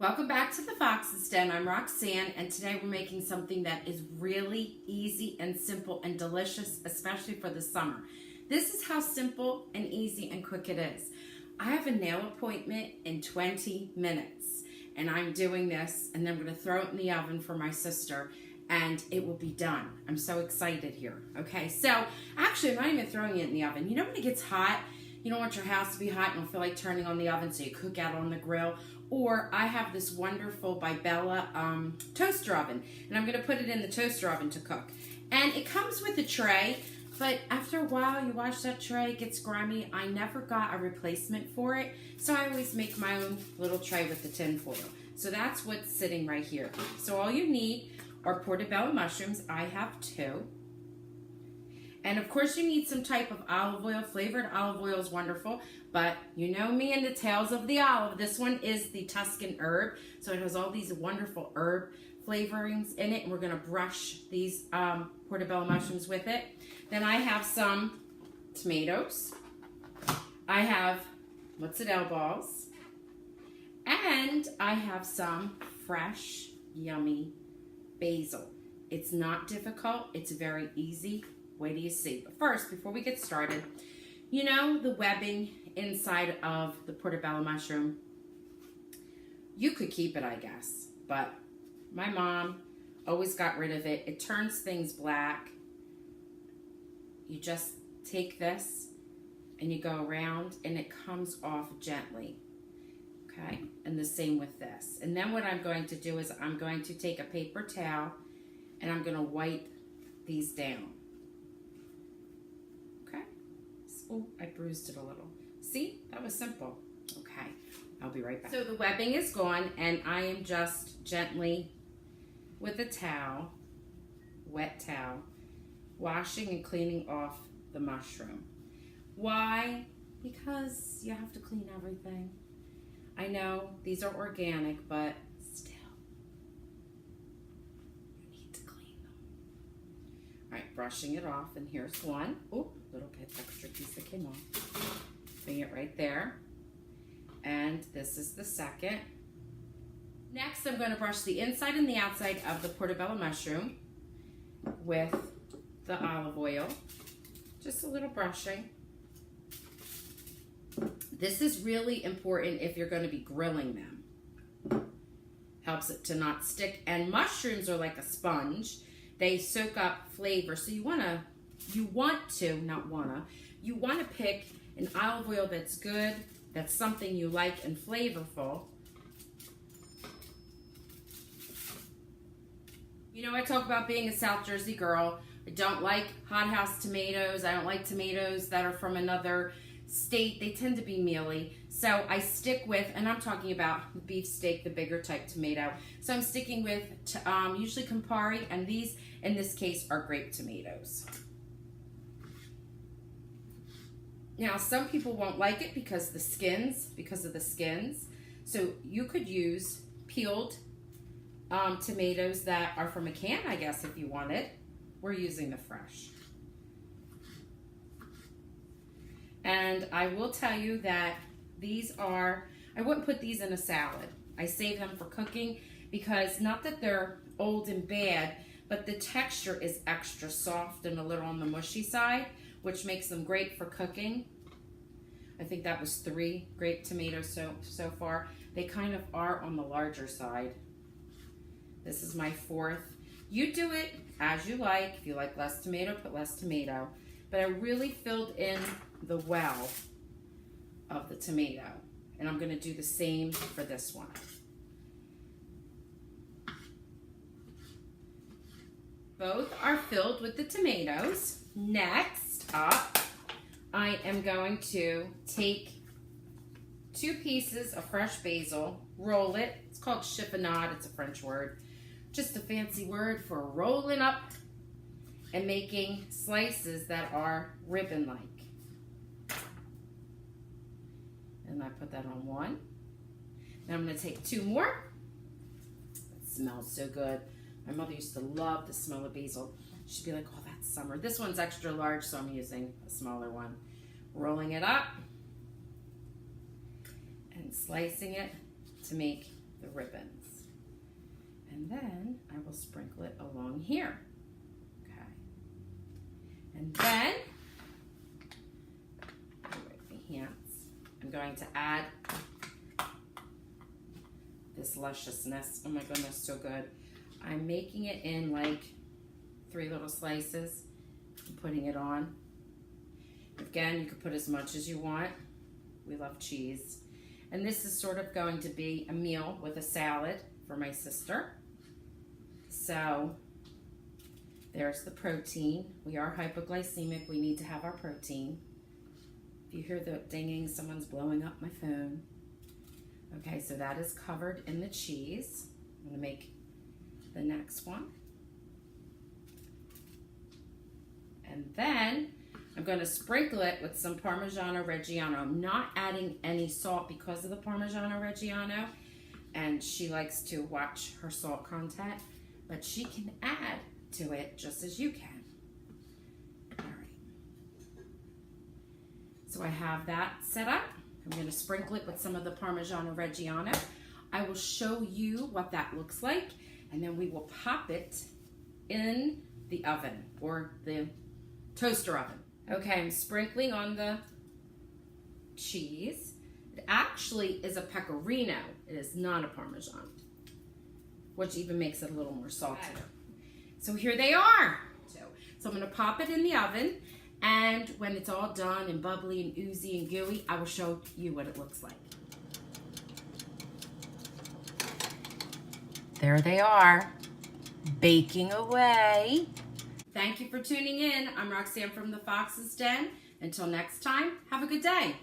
Welcome back to the Fox's Den. I'm Roxanne, and today we're making something that is really easy and simple and delicious, especially for the summer. This is how simple and easy and quick it is. I have a nail appointment in 20 minutes, and I'm doing this, and then I'm going to throw it in the oven for my sister, and it will be done. I'm so excited here. Okay, so actually, I'm not even throwing it in the oven. You know when it gets hot, you don't want your house to be hot, you don't feel like turning on the oven, so you cook out on the grill. Or I have this wonderful by Bella toaster oven, and I'm going to put it in the toaster oven to cook. And it comes with a tray, but after a while you wash that tray, it gets grimy. I never got a replacement for it, so I always make my own little tray with the tin foil. So that's what's sitting right here. So all you need are portobello mushrooms. I have 2. And of course you need some type of olive oil. Flavored olive oil is wonderful, but you know me and the tales of the olive. This one is the Tuscan herb, so it has all these wonderful herb flavorings in it, and we're going to brush these portobello mushrooms with it. Then I have some tomatoes. I have mozzarella balls, and I have some fresh, yummy basil. It's not difficult. It's very easy. Wait till you see. But first, before we get started, you know the webbing inside of the portobello mushroom? You could keep it, I guess, but my mom always got rid of it. It turns things black. You just take this and you go around and it comes off gently. Okay, and the same with this. And then what I'm going to do is I'm going to take a paper towel and I'm going to wipe these down. Oh, I bruised it a little. See, that was simple. Okay, I'll be right back. So the webbing is gone, and I am just gently, with a towel, wet towel, washing and cleaning off the mushroom. Why? Because you have to clean everything. I know these are organic, but still, you need to clean them. All right, brushing it off, and here's one. Oh, little bit extra piece that came off. Putting it right there. And this is the second. Next, I'm going to brush the inside and the outside of the portobello mushroom with the olive oil. Just a little brushing. This is really important if you're going to be grilling them. Helps it to not stick. And mushrooms are like a sponge. They soak up flavor, so you want to pick an olive oil that's good, that's something you like and flavorful. You know, I talk about being a South Jersey girl. I don't like hothouse tomatoes. I don't like tomatoes that are from another state. They tend to be mealy. So I stick with, and I'm talking about beef steak, the bigger type tomato. So I'm sticking with usually Campari, and these, in this case, are grape tomatoes. Now, some people won't like it because of the skins. So you could use peeled tomatoes that are from a can, I guess, if you wanted. We're using the fresh. And I will tell you that these are, I wouldn't put these in a salad. I save them for cooking because not that they're old and bad, but the texture is extra soft and a little on the mushy side, which makes them great for cooking. I think that was 3 grape tomatoes so far. They kind of are on the larger side. This is my 4th. You do it as you like. If you like less tomato, put less tomato. But I really filled in the well of the tomato. And I'm going to do the same for this one. Both are filled with the tomatoes. Next up, I am going to take 2 pieces of fresh basil, roll it. It's called chiffonade. It's a French word. Just a fancy word for rolling up and making slices that are ribbon-like. And I put that on 1. Then I'm going to take 2 more. It smells so good. My mother used to love the smell of basil. She'd be like, oh, that's summer. This one's extra large, so I'm using a smaller one. Rolling it up and slicing it to make the ribbons. And then I will sprinkle it along here. Okay. And then, my hands, I'm going to add this lusciousness. Oh my goodness, so good. I'm making it in like 3 little slices and putting it on. Again, you could put as much as you want. We love cheese. And this is sort of going to be a meal with a salad for my sister. So there's the protein. We are hypoglycemic. We need to have our protein. If you hear the dinging, someone's blowing up my phone. Okay, so that is covered in the cheese. I'm going to make the next one. And then I'm going to sprinkle it with some Parmigiano Reggiano. I'm not adding any salt because of the Parmigiano Reggiano, and she likes to watch her salt content, but she can add to it just as you can. All right. So I have that set up. I'm going to sprinkle it with some of the Parmigiano Reggiano. I will show you what that looks like, and then we will pop it in the oven or the toaster oven. Okay, I'm sprinkling on the cheese. It actually is a pecorino. It is not a Parmesan, which even makes it a little more salty. So here they are. So I'm going to pop it in the oven, and when it's all done and bubbly and oozy and gooey, I will show you what it looks like. There they are, baking away. Thank you for tuning in. I'm Roxanne from the Fox's Den. Until next time, have a good day.